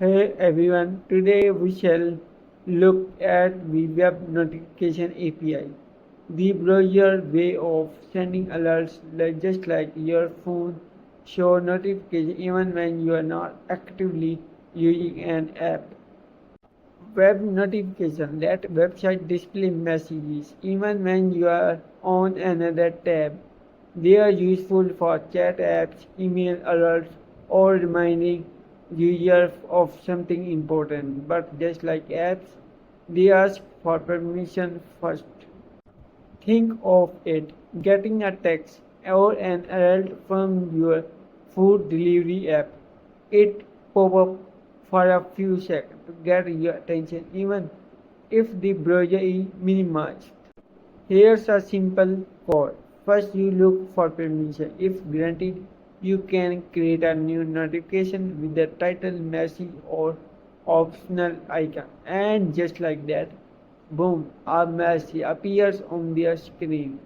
Hey everyone, today we shall look at the web notification API, the browser way of sending alerts just like your phone show notification even when you are not actively using an app. Web notification let website display messages even when you are on another tab. They are useful for chat apps, email alerts, or reminding users of something important. But just like apps, they ask for permission first. Think of it getting a text or an alert from your food delivery app. It pop up for a few seconds to get your attention even if the browser is minimized. Here's a simple code. First you look for permission. If granted, you can create a new notification with the title, message or optional icon. And just like that, boom, a message appears on their screen.